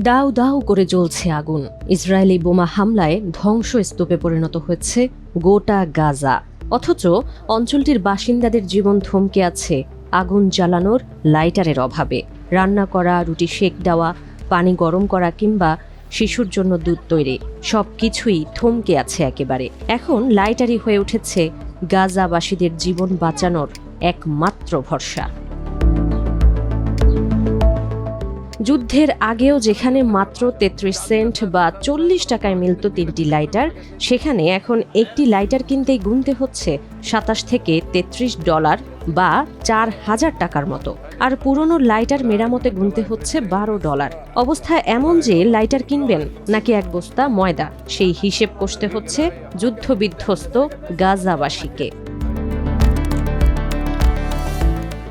দাউ দাউ করে জ্বলছে আগুন। ইসরায়েলি বোমা হামলায় ধ্বংসস্তূপে পরিণত হচ্ছে গোটা গাজা। অথচ অঞ্চলটির বাসিন্দাদের জীবন থমকে আছে আগুন জ্বালানোর লাইটারের অভাবে। রান্না করা, রুটি সেক দেওয়া, পানি গরম করা কিংবা শিশুর জন্য দুধ তৈরি, সব কিছুই থমকে আছে একেবারে। এখন লাইটারই হয়ে উঠেছে গাজাবাসীদের জীবন বাঁচানোর একমাত্র ভরসা। যুদ্ধের আগেও যেখানে মাত্র ৩৩ সেন্ট বা ৪০ টাকায় মিলত ৩টি লাইটার, সেখানে এখন একটি লাইটার কিনতেই গুনতে হচ্ছে $২৭ থেকে $৩৩ বা $৪,০০০ টাকার মতো। আর পুরনো লাইটার মেরামতে গুনতে হচ্ছে $১২। অবস্থা এমন যে লাইটার কিনবেন নাকি এক বস্তা ময়দা, সেই হিসেব কষতে হচ্ছে যুদ্ধবিধ্বস্ত গাজাবাসীকে।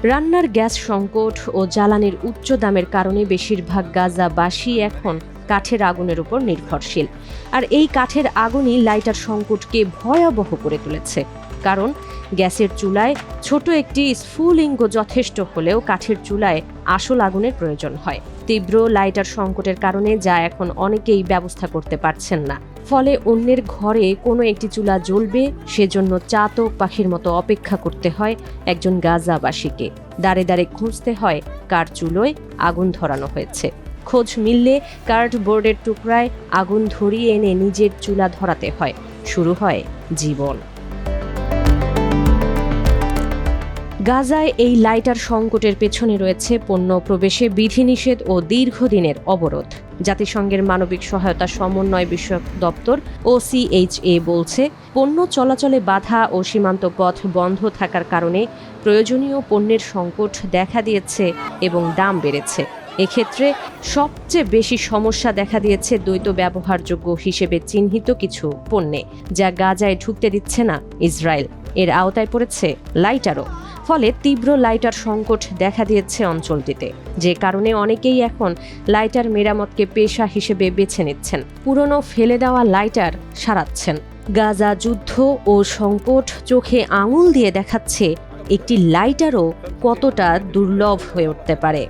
রান্নার গ্যাস সংকট ও জ্বালানির উচ্চ দামের কারণে বেশিরভাগ গাজাবাসী এখন কাঠের আগুনের উপর নির্ভরশীল। আর এই কাঠের আগুনই লাইটার সংকটকে ভয়াবহ করে তুলেছে। কারণ গ্যাসের চুলায় ছোট একটি স্ফুলিঙ্গ যথেষ্ট হলেও কাঠের চুলায় আসল আগুনের প্রয়োজন হয়। তীব্র লাইটার সংকটের কারণে যা এখন অনেকেই ব্যবস্থা করতে পারছেন না। ফলে অন্যের ঘরে কোনো একটি চুলা জ্বলবে সেজন্য চাতক পাখির মতো অপেক্ষা করতে হয় একজন গাজাবাসীকে। দাঁড়ে দাঁড়ে খুঁজতে হয় কার চুলোয় আগুন ধরানো হয়েছে। খোঁজ মিললে কার্ডবোর্ডের টুকরায় আগুন ধরিয়ে এনে নিজের চুলা ধরাতে হয়। শুরু হয় জীবন। গাজায় এই লাইটার সংকটের পেছনে রয়েছে পণ্য প্রবেশে বিধিনিষেধ ও দীর্ঘদিনের অবরোধ। জাতিসংঘের মানবিক সহায়তা সমন্বয় বিষয়ক দপ্তর OCHA বলছে, পণ্য চলাচলে বাধা ও সীমান্ত পথ বন্ধ থাকার কারণে প্রয়োজনীয় পণ্যের সংকট দেখা দিয়েছে এবং দাম বেড়েছে। এক্ষেত্রে সবচেয়ে বেশি সমস্যা দেখা দিয়েছে দ্বৈত ব্যবহারযোগ্য হিসেবে চিহ্নিত কিছু পণ্যে, যা গাজায় ঢুকতে দিচ্ছে না ইসরায়েল। এর আওতায় পড়েছে লাইটারও। ফলে তীব্র লাইটার সংকট দেখা দিয়েছে অঞ্চলটিতে, যে কারণে অনেকেই এখন লাইটার মেরামতকে পেশা হিসেবে বেছে নিচ্ছেন। পুরনো ফেলে দেওয়া লাইটার সারাচ্ছেন। গাজা যুদ্ধ ও সংকট চোখে আঙুল দিয়ে দেখাচ্ছে একটি লাইটারও কতটা দুর্লভ হয়ে উঠতে পারে।